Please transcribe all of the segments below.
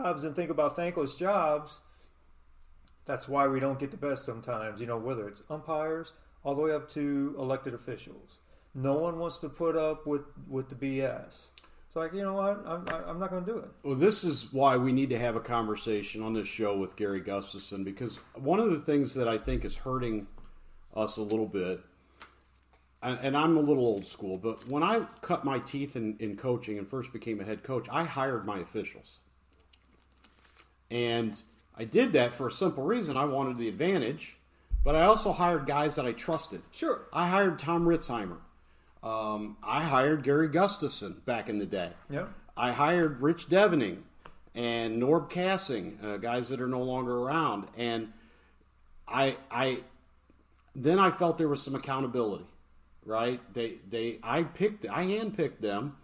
jobs and think about thankless jobs, that's why we don't get the best sometimes, whether it's umpires all the way up to elected officials. No one wants to put up with the BS. It's like, you know what? I'm not going to do it. Well, this is why we need to have a conversation on this show with Gary Gustafson, because one of the things that I think is hurting us a little bit, and I'm a little old school, but when I cut my teeth in coaching and first became a head coach, I hired my officials. And I did that for a simple reason. I wanted the advantage, but I also hired guys that I trusted. Sure. I hired Tom Ritzheimer. I hired Gary Gustafson back in the day. Yeah. I hired Rich Devening and Norb Cassing, guys that are no longer around. And then I felt there was some accountability, right? I handpicked them.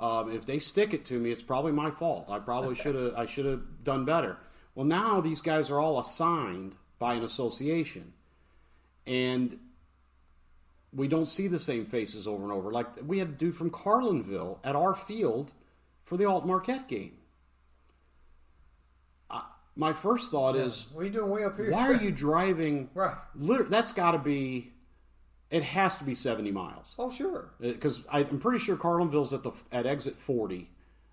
If they stick it to me, it's probably my fault. I probably should have done better. Well, now these guys are all assigned by an association, and we don't see the same faces over and over. Like we had a dude from Carlinville at our field for the Alt Marquette game. My first thought is, what are you doing way up here? Why are you driving? Right. That's got to be. It has to be 70 miles. Oh, sure. Because I'm pretty sure Carlinville's at exit 40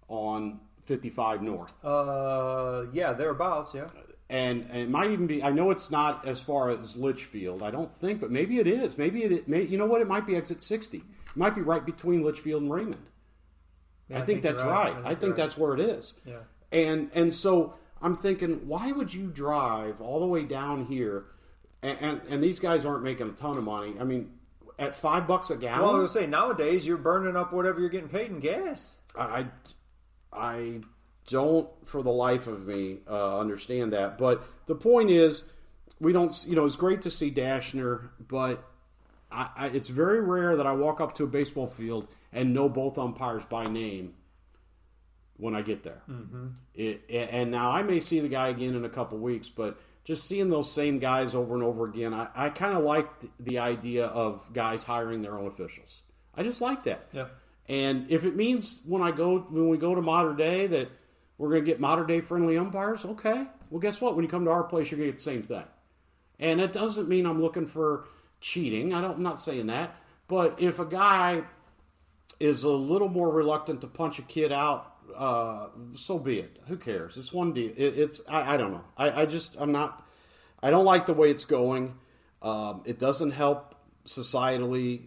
on 55 North. Yeah, thereabouts. Yeah. And it might even be. I know it's not as far as Litchfield. I don't think, but maybe it is. Maybe it. You know what? It might be exit 60. It might be right between Litchfield and Raymond. Yeah, I think that's right. I think that's where it is. Yeah. And so I'm thinking, why would you drive all the way down here? And these guys aren't making a ton of money. I mean, at $5 a gallon. Well, I was gonna say nowadays you're burning up whatever you're getting paid in gas. I don't, for the life of me, understand that. But the point is, we don't. It's great to see Dashner, but it's very rare that I walk up to a baseball field and know both umpires by name when I get there. Mm-hmm. And now I may see the guy again in a couple weeks, but just seeing those same guys over and over again, I kind of liked the idea of guys hiring their own officials. I just like that. Yeah. And if it means when we go to Modern Day that we're going to get Modern Day friendly umpires, okay. Well, guess what? When you come to our place, you're going to get the same thing. And it doesn't mean I'm looking for cheating. I'm not saying that. But if a guy is a little more reluctant to punch a kid out, so be it. Who cares? It's one deal. I don't know. I don't like the way it's going. It doesn't help societally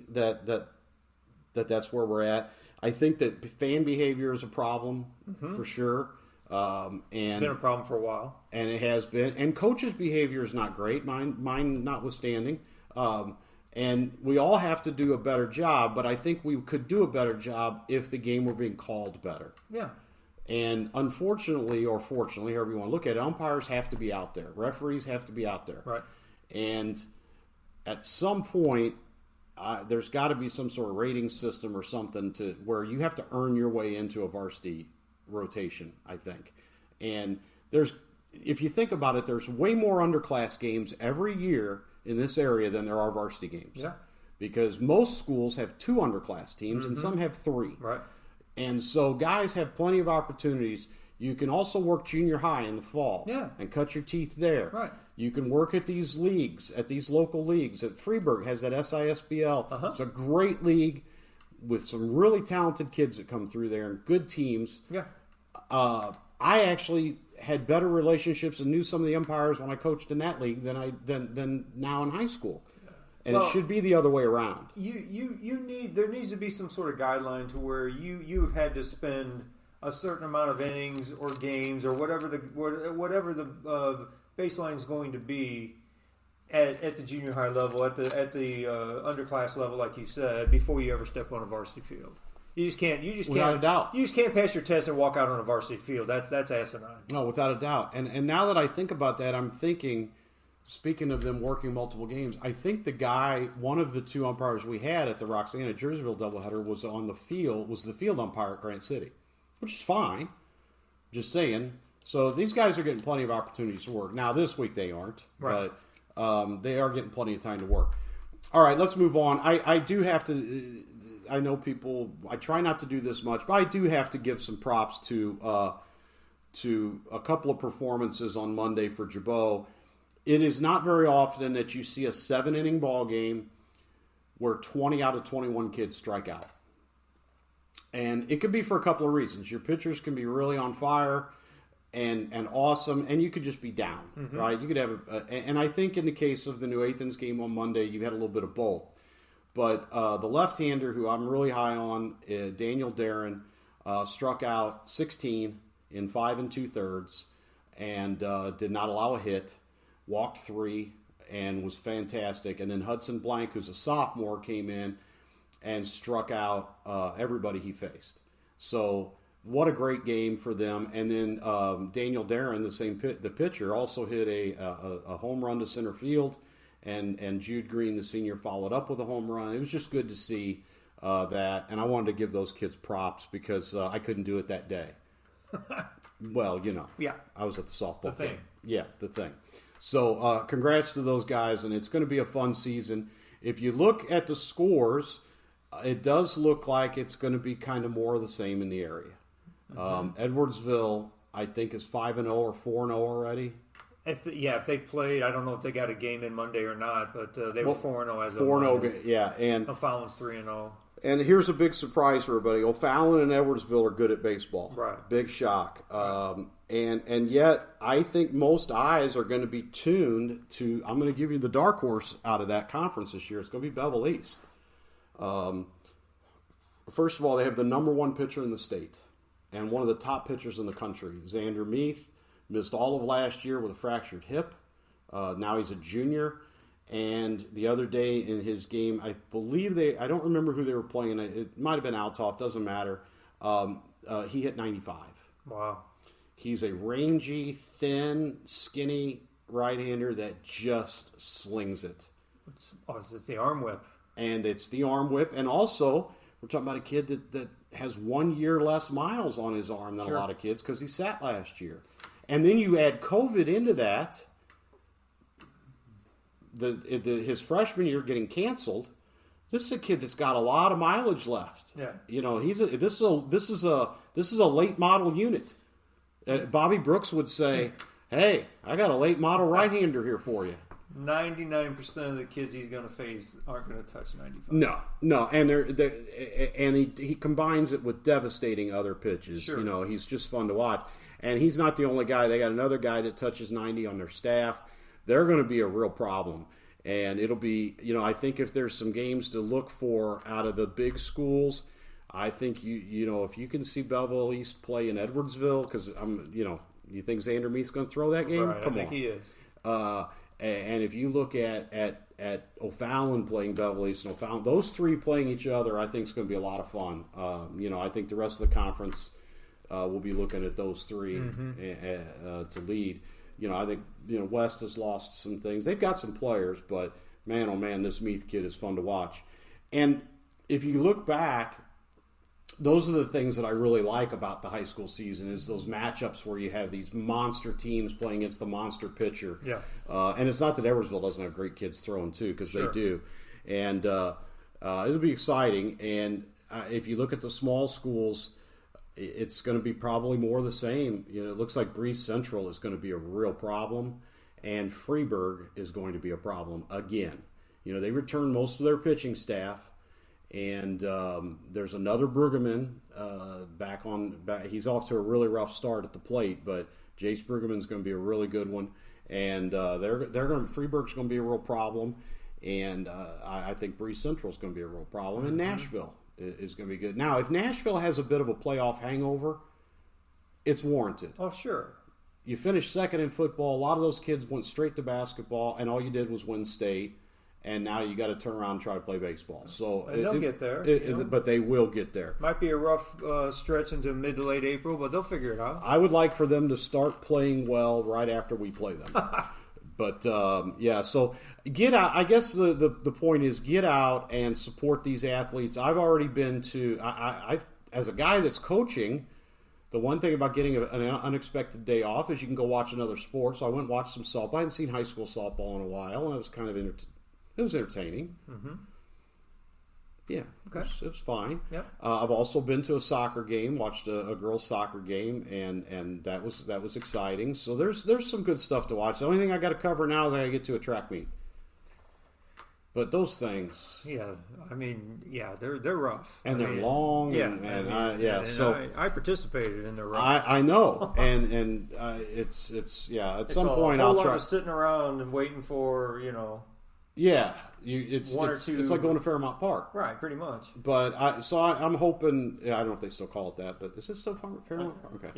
that's where we're at. I think that fan behavior is a problem for sure. And it's been a problem for a while. And it has been. And coaches' behavior is not great, mine notwithstanding. And we all have to do a better job, but I think we could do a better job if the game were being called better. Yeah. And unfortunately, or fortunately, however you want to look at it, umpires have to be out there. Referees have to be out there. Right. And at some point, there's got to be some sort of rating system or something to where you have to earn your way into a varsity rotation, I think. And if you think about it, there's way more underclass games every year in this area than there are varsity games. Yeah. Because most schools have 2 underclass teams and some have 3. Right. And so guys have plenty of opportunities. You can also work junior high in the fall and cut your teeth there. Right. You can work at these leagues, at these local leagues. At Freeburg has that SISBL. It's a great league with some really talented kids that come through there and good teams. Yeah. I actually had better relationships and knew some of the umpires when I coached in that league than now in high school. And it should be the other way around. There needs to be some sort of guideline to where you have had to spend a certain amount of innings or games or whatever the baseline is going to be at the junior high level, at the underclass level, like you said, before you ever step on a varsity field. You just can't. Without a doubt. You just can't pass your test and walk out on a varsity field. That's asinine. No, without a doubt. And now that I think about that, I'm thinking, speaking of them working multiple games, I think one of the 2 umpires we had at the Roxana Jerseyville doubleheader was the field umpire at Grant City, which is fine. Just saying. So these guys are getting plenty of opportunities to work. Now this week they aren't, right. But they are getting plenty of time to work. All right, let's move on. I do have to. I know people. I try not to do this much, but I do have to give some props to to a couple of performances on Monday for Jabot. It is not very often that you see a 7-inning ball game where 20 out of 21 kids strike out. And it could be for a couple of reasons. Your pitchers can be really on fire and awesome, and you could just be down, right? You could have and I think in the case of the New Athens game on Monday, you had a little bit of both. But the left-hander, who I'm really high on, Daniel Darren, struck out 16 in 5 2/3 and did not allow a hit, walked 3, and was fantastic. And then Hudson Blank, who's a sophomore, came in and struck out everybody he faced. So what a great game for them. And then Daniel Darren, the pitcher, also hit a home run to center field. And Jude Green, the senior, followed up with a home run. It was just good to see that. And I wanted to give those kids props because I couldn't do it that day. Well, Yeah. I was at the softball thing. game. Yeah, the thing. So congrats to those guys, and it's going to be a fun season. If you look at the scores, it does look like it's going to be kind of more of the same in the area. Edwardsville, I think, is 5-0 or 4-0 already. If they've played, I don't know if they got a game in Monday or not, but they were 4-0 as of 4-0, yeah. And O'Fallon's 3-0. And here's a big surprise for everybody. O'Fallon and Edwardsville are good at baseball. Right. Big shock. And yet, I think most eyes are going to be tuned to, I'm going to give you the dark horse out of that conference this year. It's going to be Bevel East. First of all, they have the number 1 pitcher in the state and one of the top pitchers in the country. Xander Meath missed all of last year with a fractured hip. Now he's a junior. And the other day in his game, I believe I don't remember who they were playing. It might have been Althoff, doesn't matter. He hit 95. Wow. He's a rangy, thin, skinny right-hander that just slings it. It's the arm whip. And it's the arm whip. And also, we're talking about a kid that has 1 year less miles on his arm than a lot of kids because he sat last year. And then you add COVID into that. His freshman year getting canceled. This is a kid that's got a lot of mileage left. Yeah. This is a late model unit. Bobby Brooks would say, "Hey, I got a late model right-hander here for you." 99% of the kids he's going to face aren't going to touch 95. No, and he combines it with devastating other pitches. Sure. He's just fun to watch. And he's not the only guy. They got another guy that touches 90 on their staff. They're going to be a real problem. And it'll be, I think if there's some games to look for out of the big schools, I think if you can see Belleville East play in Edwardsville, because you think Xander Meath's going to throw that game? Right, Come I think on. he is. And if you look at O'Fallon playing Belleville East and O'Fallon, those three playing each other, I think is going to be a lot of fun. I think the rest of the conference will be looking at those three to lead. I think West has lost some things. They've got some players, but man, oh man, this Meath kid is fun to watch. And if you look back, those are the things that I really like about the high school season is those matchups where you have these monster teams playing against the monster pitcher. Yeah. And it's not that Edwardsville doesn't have great kids throwing too, because they do. And it'll be exciting. And if you look at the small schools, it's going to be probably more of the same. It looks like Breeze Central is going to be a real problem, and Freeburg is going to be a problem again. They return most of their pitching staff, and there's another Brueggemann back. He's off to a really rough start at the plate, but Jace Brueggemann's going to be a really good one, and Freeburg's going to be a real problem, and I think Breeze Central is going to be a real problem, and Nashville is going to be good. Now, if Nashville has a bit of a playoff hangover, it's warranted. Oh, sure. You finished second in football. A lot of those kids went straight to basketball, and all you did was win state. And now you got to turn around and try to play baseball. So they'll get there. But they will get there. Might be a rough stretch into mid to late April, but they'll figure it out. I would like for them to start playing well right after we play them. But, so get out. I guess the point is get out and support these athletes. I've already been to I as a guy that's coaching, the one thing about getting an unexpected day off is you can go watch another sport. So I went and watched some softball. I hadn't seen high school softball in a while, and it was kind of it was entertaining. Yeah, Okay. it's fine. Yep. I've also been to a soccer game, watched a girls' soccer game, and that was exciting. So there's some good stuff to watch. The only thing I got to cover now is I got to get to a track meet. But those things, yeah, I mean, yeah, they're rough, and they're long, So I participated in the rough. I know, and it's At some point I'll try sitting around and waiting for Yeah, it's one or two. It's like going to Fairmount Park, right? Pretty much. But I'm hoping. I don't know if they still call it that, but is it still Fairmount Park? Okay.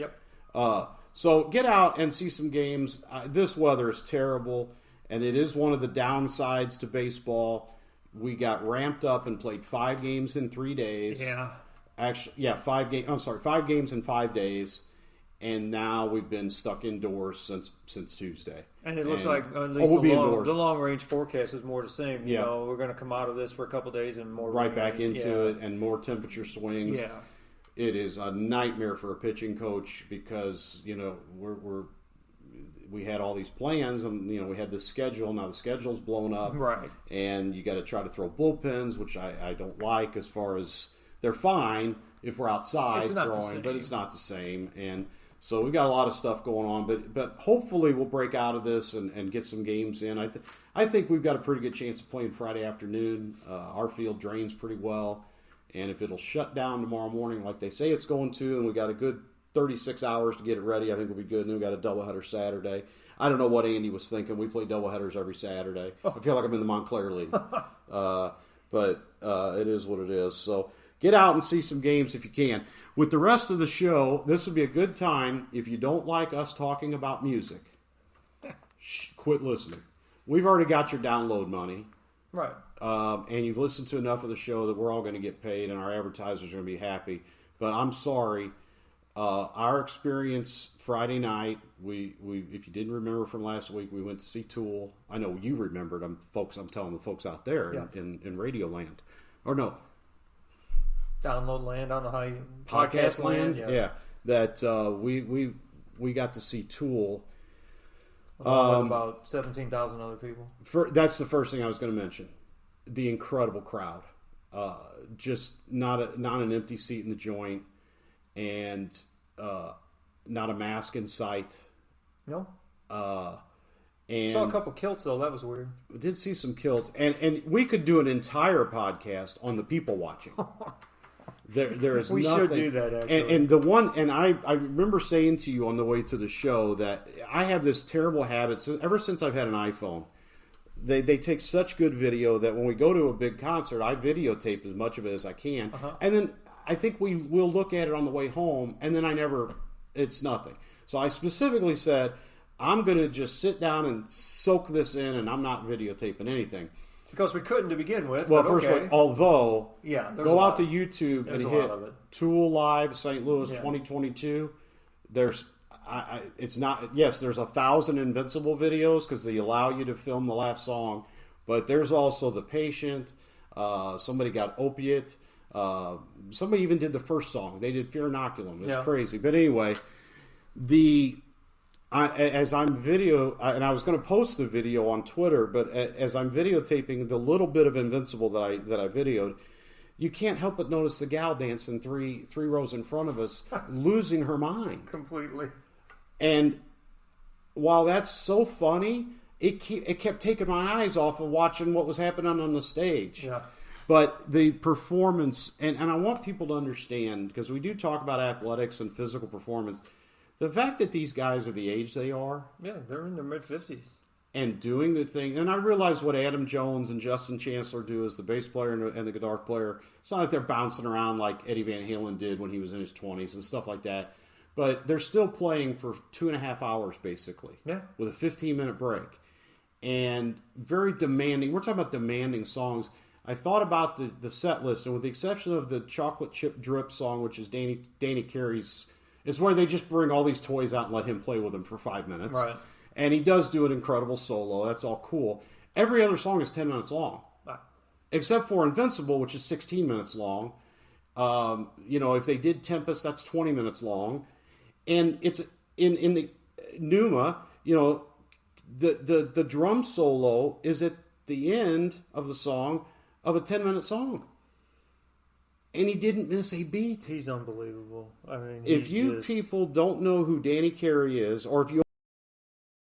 Yep. So get out and see some games. This weather is terrible, and it is one of the downsides to baseball. We got ramped up and played 5 games in 3 days. Yeah. Actually, yeah, 5 games. I'm sorry, 5 games in 5 days. And now we've been stuck indoors since Tuesday. And it looks like at least the long range forecast is more the same. You know, we're going to come out of this for a couple of days and more right back into it, and more temperature swings. Yeah, it is a nightmare for a pitching coach because we had all these plans and we had this schedule. Now the schedule's blown up, right? And you got to try to throw bullpens, which I don't like. As far as they're fine if we're outside throwing, but it's not the same. And so we've got a lot of stuff going on, but hopefully we'll break out of this and get some games in. I think we've got a pretty good chance of playing Friday afternoon. Our field drains pretty well, and if it'll shut down tomorrow morning like they say it's going to, and we got a good 36 hours to get it ready, I think we'll be good. And then we got a doubleheader Saturday. I don't know what Andy was thinking. We play doubleheaders every Saturday. I feel like I'm in the Montclair League, but it is what it is. So get out and see some games if you can. With the rest of the show, this would be a good time. If you don't like us talking about music, quit listening. We've already got your download money. Right. And you've listened to enough of the show that we're all going to get paid and our advertisers are going to be happy. But I'm sorry. Our experience Friday night, we if you didn't remember from last week, we went to see Tool. I know you remembered. I'm telling the folks out there in Radio Land. Or no. Download land on the high podcast land. Yeah. That we got to see Tool. About 17,000 other people. That's the first thing I was going to mention. The incredible crowd. Just not an empty seat in the joint, and not a mask in sight. No. And saw a couple kilts though. That was weird. We did see some kilts, and we could do an entire podcast on the people watching. There is we nothing. Should do that actually. And the one, and I remember saying to you on the way to the show that I have this terrible habit ever since I've had an iPhone. They take such good video that when we go to a big concert, I videotape as much of it as I can, and then I think we will look at it on the way home, and then it's nothing. So I specifically said I'm going to just sit down and soak this in, and I'm not videotaping anything. Because we couldn't to begin with. Well, first of all, although, go out to YouTube and hit Tool Live St. Louis 2022. There's, it's not, yes, there's 1,000 Invincible videos because they allow you to film the last song, but there's also The Patient. Somebody got Opiate. Somebody even did the first song. They did Fear Inoculum. It's crazy. But anyway, as I'm and I was going to post the video on Twitter, but as I'm videotaping the little bit of Invincible that I videoed, you can't help but notice the gal dancing three rows in front of us, losing her mind completely. And while that's so funny, it kept taking my eyes off of watching what was happening on the stage. Yeah. But the performance, and I want people to understand, because we do talk about athletics and physical performance. The fact that these guys are the age they are. Yeah, they're in their mid-50s. And doing the thing. And I realize what Adam Jones and Justin Chancellor do as the bass player and the guitar player. It's not like they're bouncing around like Eddie Van Halen did when he was in his 20s and stuff like that. But they're still playing for 2.5 hours, basically. Yeah. With a 15-minute break. And very demanding. We're talking about demanding songs. I thought about the set list, and with the exception of the Chocolate Chip Drip song, which is Danny Carey's. It's where they just bring all these toys out and let him play with them for 5 minutes. Right. And he does do an incredible solo. That's all cool. Every other song is 10 minutes long. Right. Except for Invincible, which is 16 minutes long. If they did Tempest, that's 20 minutes long. And it's in the Pneuma, the drum solo is at the end of the song of a 10-minute song. and he didn't miss a beat. He's unbelievable. I mean, if you people don't know who Danny Carey is, or if you